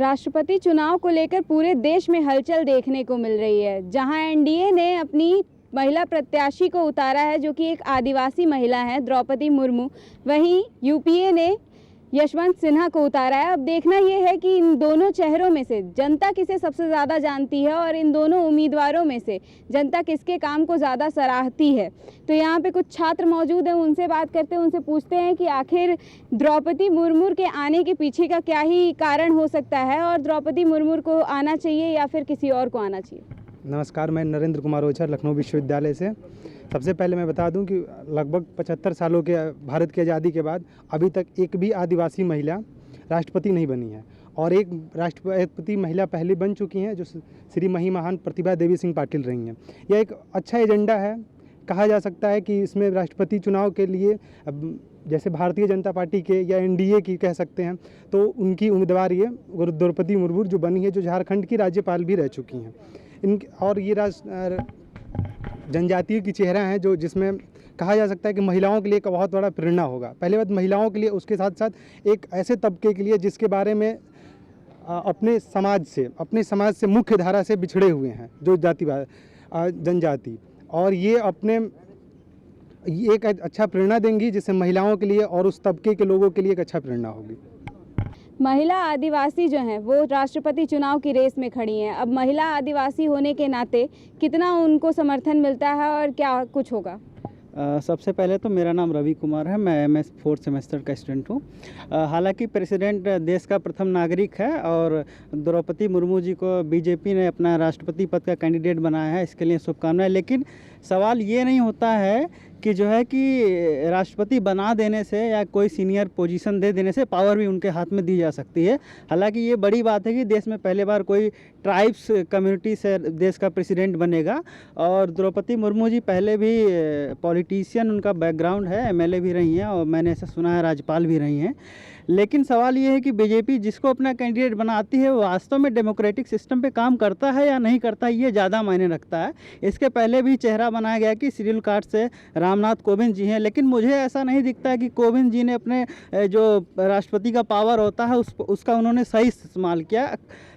राष्ट्रपति चुनाव को लेकर पूरे देश में हलचल देखने को मिल रही है, जहां एनडीए ने अपनी महिला प्रत्याशी को उतारा है जो कि एक आदिवासी महिला है, द्रौपदी मुर्मू। वहीं यूपीए ने यशवंत सिन्हा को उतारा है। अब देखना यह है कि इन दोनों चेहरों में से जनता किसे सबसे ज़्यादा जानती है और इन दोनों उम्मीदवारों में से जनता किसके काम को ज़्यादा सराहती है। तो यहाँ पे कुछ छात्र मौजूद हैं, उनसे बात करते हैं, उनसे पूछते हैं कि आखिर द्रौपदी मुर्मू के आने के पीछे का क्या ही कारण हो सकता है और द्रौपदी मुर्मू को आना चाहिए या फिर किसी और को आना चाहिए। नमस्कार, मैं नरेंद्र कुमार ओझर लखनऊ विश्वविद्यालय से। सबसे पहले मैं बता दूं कि लगभग 75 सालों के भारत की आज़ादी के बाद अभी तक एक भी आदिवासी महिला राष्ट्रपति नहीं बनी है और एक राष्ट्रपति महिला पहले बन चुकी हैं जो श्री महान प्रतिभा देवी सिंह पाटिल रही हैं। यह एक अच्छा एजेंडा है। कहा जा सकता है कि इसमें राष्ट्रपति चुनाव के लिए जैसे भारतीय जनता पार्टी के या एनडीए की कह सकते हैं, तो उनकी उम्मीदवार ये द्रौपदी मुर्मू जो बनी है, जो झारखंड की राज्यपाल भी रह चुकी हैं। और ये जनजातीय की चेहरा है जो जिसमें कहा जा सकता है कि महिलाओं के लिए एक बहुत बड़ा प्रेरणा होगा। पहले बात महिलाओं के लिए, उसके साथ साथ एक ऐसे तबके के लिए जिसके बारे में अपने समाज से मुख्य धारा से बिछड़े हुए हैं, जो जनजाति, और ये एक अच्छा प्रेरणा देंगी जिससे महिलाओं के लिए और उस तबके के लोगों के लिए एक अच्छा प्रेरणा होगी। महिला आदिवासी जो हैं वो राष्ट्रपति चुनाव की रेस में खड़ी हैं। अब महिला आदिवासी होने के नाते कितना उनको समर्थन मिलता है और क्या कुछ होगा? सबसे पहले तो मेरा नाम रवि कुमार है, मैं MS 4th सेमेस्टर का स्टूडेंट हूँ। हालांकि प्रेसिडेंट देश का प्रथम नागरिक है और द्रौपदी मुर्मू जी को बीजेपी ने अपना राष्ट्रपति पद का कैंडिडेट बनाया है, इसके लिए शुभकामनाएं। लेकिन सवाल ये नहीं होता है कि जो है कि राष्ट्रपति बना देने से या कोई सीनियर पोजीशन दे देने से पावर भी उनके हाथ में दी जा सकती है। हालांकि ये बड़ी बात है कि देश में पहले बार कोई ट्राइब्स कम्युनिटी से देश का प्रेसिडेंट बनेगा। और द्रौपदी मुर्मू जी पहले भी पॉलिटिशियन उनका बैकग्राउंड है, MLA भी रही हैं और मैंने ऐसा सुना है राज्यपाल भी रही हैं। लेकिन सवाल ये है कि बीजेपी जिसको अपना कैंडिडेट बनाती है वो वास्तव में डेमोक्रेटिक सिस्टम पे काम करता है या नहीं करता है, ये ज़्यादा मायने रखता है। इसके पहले भी चेहरा बनाया गया कि शेड्यूल कास्ट से रामनाथ कोविंद जी हैं, लेकिन मुझे ऐसा नहीं दिखता है कि कोविंद जी ने अपने जो राष्ट्रपति का पावर होता है उसका उन्होंने सही इस्तेमाल किया।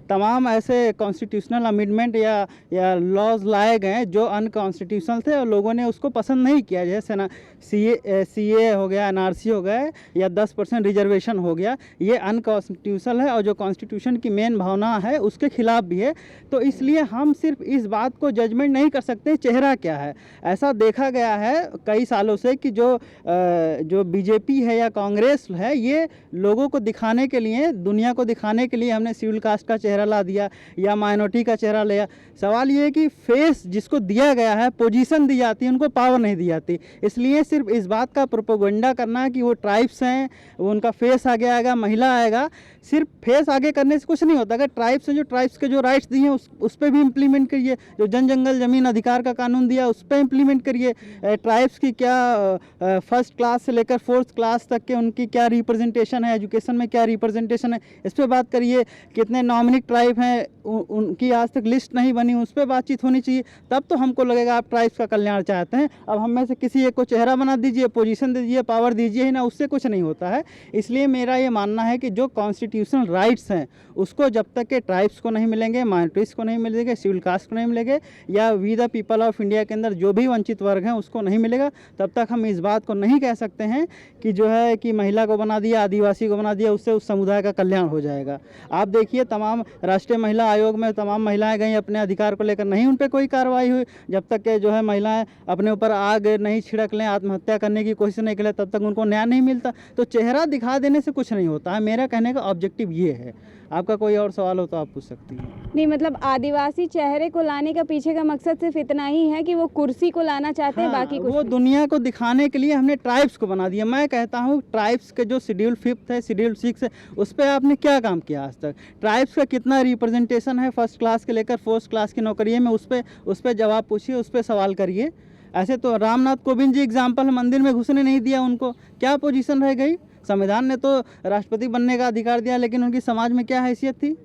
तमाम ऐसे कॉन्स्टिट्यूशनल अमेंडमेंट या लॉज लाए गए जो अनकॉन्स्टिट्यूशनल थे और लोगों ने उसको पसंद नहीं किया, जैसे ना CA हो गया, NRC हो गया या 10% रिजर्वेशन हो गया। ये अनकॉन्स्टिट्यूशनल है और जो कॉन्स्टिट्यूशन की मेन भावना है उसके खिलाफ भी है। तो इसलिए हम सिर्फ इस बात को जजमेंट नहीं कर सकते चेहरा क्या है। ऐसा देखा गया है कई सालों से कि जो बीजेपी है या कांग्रेस है, ये लोगों को दिखाने के लिए, दुनिया को दिखाने के लिए हमने शेड्यूल कास्ट का चेहरा ला दिया या माइनॉरिटी का चेहरा लिया। सवाल ये है कि फेस जिसको दिया गया है, पोजीशन दी जाती है, उनको पावर नहीं दी जाती। इसलिए सिर्फ इस बात का प्रोपेगेंडा करना कि वो ट्राइब्स हैं, वो उनका फेस आगे आएगा, महिला आएगा, सिर्फ फेस आगे करने से कुछ नहीं होता। अगर ट्राइब्स हैं, जो ट्राइब्स के जो राइट्स दिए हैं उस पर भी इम्प्लीमेंट करिए। जो जंगल जमीन अधिकार का कानून दिया उस पर इम्प्लीमेंट करिए। ट्राइब्स की क्या फर्स्ट क्लास से लेकर 4th क्लास तक के उनकी क्या रिप्रेजेंटेशन है, एजुकेशन में क्या रिप्रेजेंटेशन है, इस पर बात करिए। कितने नॉमिनेट ट्राइब हैं उनकी आज तक लिस्ट नहीं बनी, उस पर बातचीत होनी चाहिए। तब तो हमको लगेगा आप ट्राइब्स का कल्याण चाहते हैं। अब हम में से किसी एक को चेहरा बना दीजिए, पोजीशन दीजिए, पावर दीजिए ही ना, उससे कुछ नहीं होता है। इसलिए मेरा ये मानना है कि जो कॉन्स्टिट्यूशनल राइट्स हैं उसको जब तक के ट्राइब्स को नहीं मिलेंगे, माइनॉरिटीज़ को नहीं मिलेंगे, शेड्यूल कास्ट को नहीं मिलेंगे या we the people of India के अंदर जो भी वंचित वर्ग हैं उसको नहीं मिलेगा, तब तक हम इस बात को नहीं कह सकते हैं कि जो है कि महिला को बना दिया, आदिवासी को बना दिया, उससे उस समुदाय का कल्याण हो जाएगा। आप देखिए तमाम राष्ट्रीय महिला आयोग में तमाम महिलाएं गई अपने अधिकार को लेकर, नहीं उन पर कोई कार्रवाई हुई। जब तक के जो है महिलाएं अपने ऊपर आग नहीं छिड़क लें, आत्महत्या करने की कोशिश नहीं करें, तब तक उनको न्याय नहीं मिलता। तो चेहरा दिखा देने से कुछ नहीं होता है। मेरा कहने का ऑब्जेक्टिव ये है। आपका कोई और सवाल हो तो आप पूछ सकती हैं। नहीं, मतलब आदिवासी चेहरे को लाने का पीछे का मकसद सिर्फ इतना ही है कि वो कुर्सी को लाना चाहते हैं, बाकी कुछ वो नहीं। दुनिया को दिखाने के लिए हमने ट्राइब्स को बना दिया। मैं कहता हूँ ट्राइब्स के जो शेड्यूल 5th है, शेड्यूल 6 है, उस पर आपने क्या काम किया आज तक? ट्राइब्स का कितना रिप्रेजेंटेशन है फर्स्ट क्लास के लेकर 4th क्लास की नौकरी में, उस पर जवाब पूछिए, उस पर सवाल करिए। ऐसे तो रामनाथ कोविंद जी एग्जाम्पल, मंदिर में घुसने नहीं दिया उनको, क्या पोजीशन रह गई? संविधान ने तो राष्ट्रपति बनने का अधिकार दिया, लेकिन उनकी समाज में क्या हैसियत थी?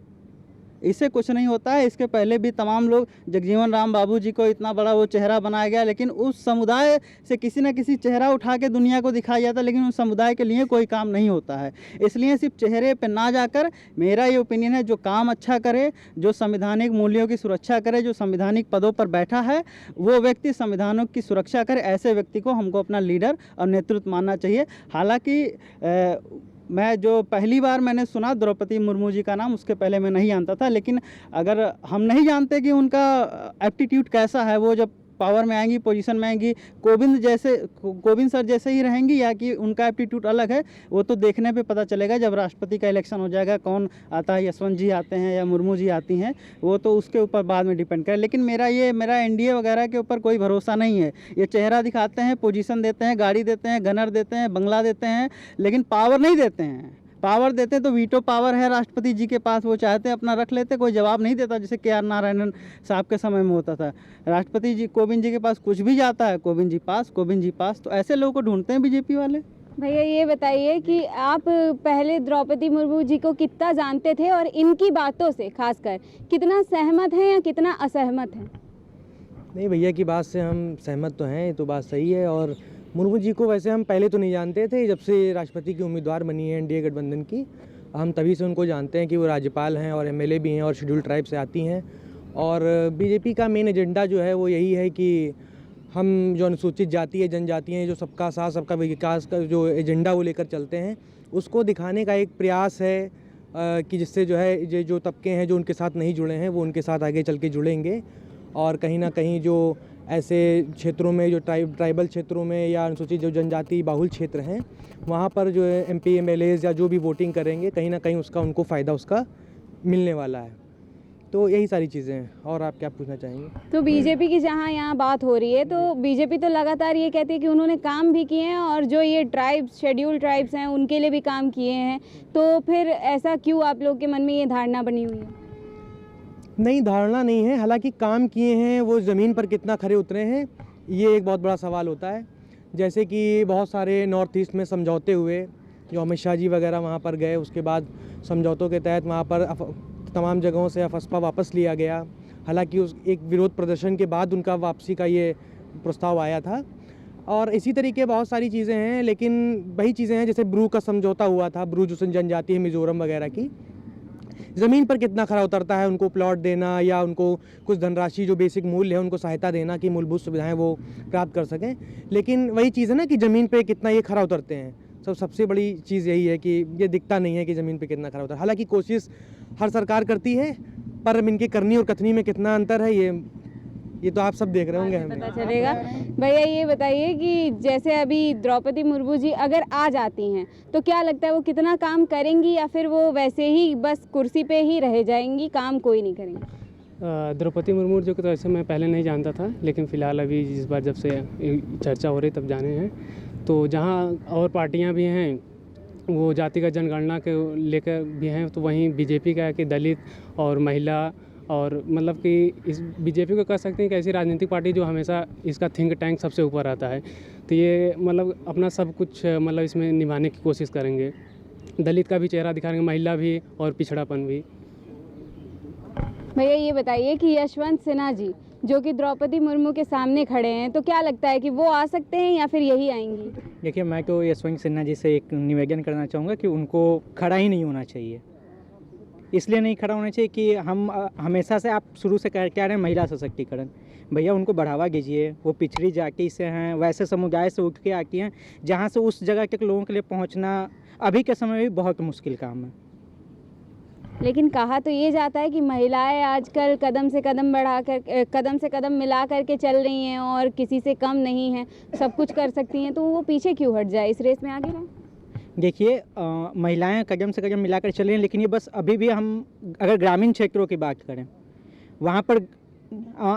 इससे कुछ नहीं होता है। इसके पहले भी तमाम लोग, जगजीवन राम बाबू जी को इतना बड़ा वो चेहरा बनाया गया, लेकिन उस समुदाय से किसी न किसी चेहरा उठा के दुनिया को दिखाया जाता है, लेकिन उस समुदाय के लिए कोई काम नहीं होता है। इसलिए सिर्फ चेहरे पे ना जाकर मेरा ये ओपिनियन है, जो काम अच्छा करे, जो संवैधानिक मूल्यों की सुरक्षा करे, जो संवैधानिक पदों पर बैठा है, वो व्यक्ति संविधानों की सुरक्षा करे। ऐसे व्यक्ति को हमको अपना लीडर और नेतृत्व मानना चाहिए। हालांकि मैं जो पहली बार मैंने सुना द्रौपदी मुर्मू जी का नाम, उसके पहले मैं नहीं जानता था, लेकिन अगर हम नहीं जानते कि उनका एप्टीट्यूड कैसा है, वो जब पावर में आएंगी, पोजीशन में आएंगी, कोविंद सर जैसे ही रहेंगी या कि उनका एप्टीट्यूड अलग है, वो तो देखने पे पता चलेगा जब राष्ट्रपति का इलेक्शन हो जाएगा। कौन आता है, यशवंत जी आते हैं या मुर्मू जी आती हैं, वो तो उसके ऊपर बाद में डिपेंड करे। लेकिन मेरा एनडीए वगैरह के ऊपर कोई भरोसा नहीं है। ये चेहरा दिखाते हैं, पोजीशन देते हैं, गाड़ी देते हैं, गनर देते हैं, बंगला देते हैं, लेकिन पावर नहीं देते हैं। पावर देते तो वीटो पावर है राष्ट्रपति जी के पास, वो चाहते अपना रख लेते, कोई जवाब नहीं देता, जैसे के आर नारायणन साहब के समय में होता था। राष्ट्रपति जी कोविंद जी के पास कुछ भी जाता है, कोविंद जी पास, तो ऐसे लोगों को ढूंढते हैं बीजेपी वाले। भैया ये बताइए कि आप पहले द्रौपदी मुर्मू जी को कितना जानते थे और इनकी बातों से खासकर कितना सहमत हैं या कितना असहमत हैं? नहीं, भैया की बात से हम सहमत तो हैं, ये तो बात सही है। और मुर्मू जी को वैसे हम पहले तो नहीं जानते थे, जब से राष्ट्रपति की उम्मीदवार बनी है एनडीए गठबंधन की, हम तभी से उनको जानते हैं कि वो राज्यपाल हैं और एमएलए भी हैं और शेड्यूल ट्राइब से आती हैं। और बीजेपी का मेन एजेंडा जो है वो यही है कि हम जो अनुसूचित जाति है, जनजाति हैं, जो सबका साथ सबका विकास का जो एजेंडा वो लेकर चलते हैं, उसको दिखाने का एक प्रयास है कि जिससे जो है ये जो तबके हैं जो उनके साथ नहीं जुड़े हैं वो उनके साथ आगे चल के जुड़ेंगे। और कहीं ना कहीं जो ऐसे क्षेत्रों में, जो ट्राइबल क्षेत्रों में या अनुसूचित जो जनजाति बाहुल क्षेत्र हैं, वहाँ पर जो है एमपी एमएलएज या जो भी वोटिंग करेंगे, कहीं ना कहीं उसका उनको फ़ायदा उसका मिलने वाला है। तो यही सारी चीज़ें हैं। और आप क्या पूछना चाहेंगे? तो बीजेपी की जहाँ यहाँ बात हो रही है, तो बीजेपी तो लगातार ये कहती है कि उन्होंने काम भी किए हैं और जो ये ट्राइब्स, शेड्यूल ट्राइब्स हैं, उनके लिए भी काम किए हैं। तो फिर ऐसा क्यों आप लोग के मन में ये धारणा बनी हुई है? नहीं, धारणा नहीं है। हालांकि काम किए हैं, वो ज़मीन पर कितना खरे उतरे हैं, ये एक बहुत बड़ा सवाल होता है। जैसे कि बहुत सारे नॉर्थ ईस्ट में समझौते हुए, जो अमित शाह जी वगैरह वहाँ पर गए, उसके बाद समझौतों के तहत वहाँ पर तमाम जगहों से अफस्पा वापस लिया गया। हालांकि उस एक विरोध प्रदर्शन के बाद उनका वापसी का ये प्रस्ताव आया था। और इसी तरीके बहुत सारी चीज़ें हैं, लेकिन वही चीज़ें हैं जैसे ब्रू का समझौता हुआ था, ब्रू जो जनजाति है मिज़ोरम वगैरह की, ज़मीन पर कितना खरा उतरता है, उनको प्लॉट देना या उनको कुछ धनराशि जो बेसिक मूल्य है उनको सहायता देना कि मूलभूत सुविधाएं वो प्राप्त कर सकें। लेकिन वही चीज़ है ना कि ज़मीन पे कितना ये खरा उतरते हैं, सबसे बड़ी चीज़ यही है कि ये दिखता नहीं है कि ज़मीन पे कितना खरा उतरता है। हालांकि कोशिश हर सरकार करती है, पर इनके करनी और कथनी में कितना अंतर है ये तो आप सब देख रहे होंगे, पता चलेगा। भैया ये बताइए कि जैसे अभी द्रौपदी मुर्मू जी अगर आ जाती हैं तो क्या लगता है वो कितना काम करेंगी या फिर वो वैसे ही बस कुर्सी पे ही रह जाएंगी, काम कोई नहीं करेंगी? द्रौपदी मुर्मू जी को तो ऐसे मैं पहले नहीं जानता था, लेकिन फ़िलहाल अभी इस बार जब से चर्चा हो रही तब जाने हैं। तो जहाँ और पार्टियाँ भी हैं वो जातिगत जनगणना के लेकर भी हैं, तो वहीं बीजेपी का है कि दलित और महिला, और मतलब कि इस बीजेपी को कह सकते हैं कि ऐसी राजनीतिक पार्टी जो हमेशा इसका थिंक टैंक सबसे ऊपर आता है। तो ये मतलब अपना सब कुछ मतलब इसमें निभाने की कोशिश करेंगे, दलित का भी चेहरा दिखाएंगे, महिला भी और पिछड़ापन भी। भैया ये बताइए कि यशवंत सिन्हा जी जो कि द्रौपदी मुर्मू के सामने खड़े हैं, तो क्या लगता है कि वो आ सकते हैं या फिर यही आएंगी? देखिए, मैं तो यशवंत सिन्हा जी से एक निवेदन करना चाहूँगा कि उनको खड़ा ही नहीं होना चाहिए। इसलिए नहीं खड़ा होना चाहिए कि हम हमेशा से आप शुरू से कह रहे हैं महिला सशक्तिकरण, भैया उनको बढ़ावा दीजिए। वो पिछड़ी जाति से हैं, वैसे समुदाय से उठ के आती हैं जहाँ से उस जगह तक लोगों के लिए पहुँचना अभी के समय में बहुत मुश्किल काम है। लेकिन कहा तो ये जाता है कि महिलाएं आजकल कदम से कदम मिला करके चल रही हैं और किसी से कम नहीं हैं, सब कुछ कर सकती हैं, तो वो पीछे क्यों हट जाए, इस रेस में आगे रहें? देखिए, महिलाएं कदम से कदम मिलाकर चल रही हैं, लेकिन ये बस अभी भी हम अगर ग्रामीण क्षेत्रों की बात करें, वहाँ पर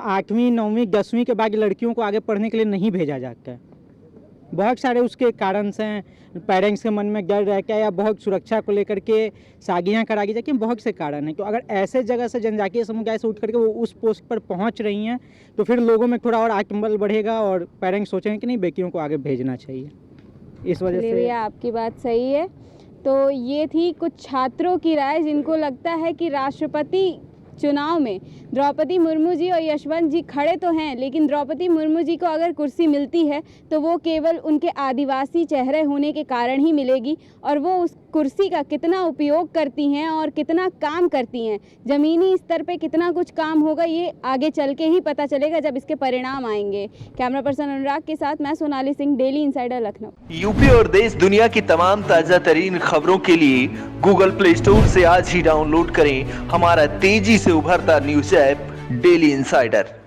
8वीं 9वीं 10वीं के बाद लड़कियों को आगे पढ़ने के लिए नहीं भेजा जाता है। बहुत सारे उसके कारण से पेरेंट्स के मन में डर रहता है या बहुत सुरक्षा को लेकर के शादियाँ करा दी जाती हैं, बहुत से कारण हैं। तो अगर ऐसे जगह से जनजातीय समुदाय से उठ करके वो उस पोस्ट पर पहुंच रही हैं तो फिर लोगों में थोड़ा और आत्मबल बढ़ेगा और पेरेंट्स सोचेंगे कि नहीं, बेटियों को आगे भेजना चाहिए। इस वजह से भैया आपकी बात सही है। तो ये थी कुछ छात्रों की राय जिनको लगता है कि राष्ट्रपति चुनाव में द्रौपदी मुर्मू जी और यशवंत जी खड़े तो हैं, लेकिन द्रौपदी मुर्मू जी को अगर कुर्सी मिलती है तो वो केवल उनके आदिवासी चेहरे होने के कारण ही मिलेगी, और वो उस कुर्सी का कितना उपयोग करती हैं और कितना काम करती हैं, ज़मीनी स्तर पे कितना कुछ काम होगा, ये आगे चल के ही पता चलेगा जब इसके परिणाम आएंगे। कैमरा पर्सन अनुराग के साथ मैं Sonali Singh, daily insider, Lucknow. UP और देश दुनिया की तमाम ताजा तरीन खबरों के लिए गूगल प्ले स्टोर से आज ही डाउनलोड करें हमारा तेजी से उभरता न्यूज ऐप डेली इंसाइडर।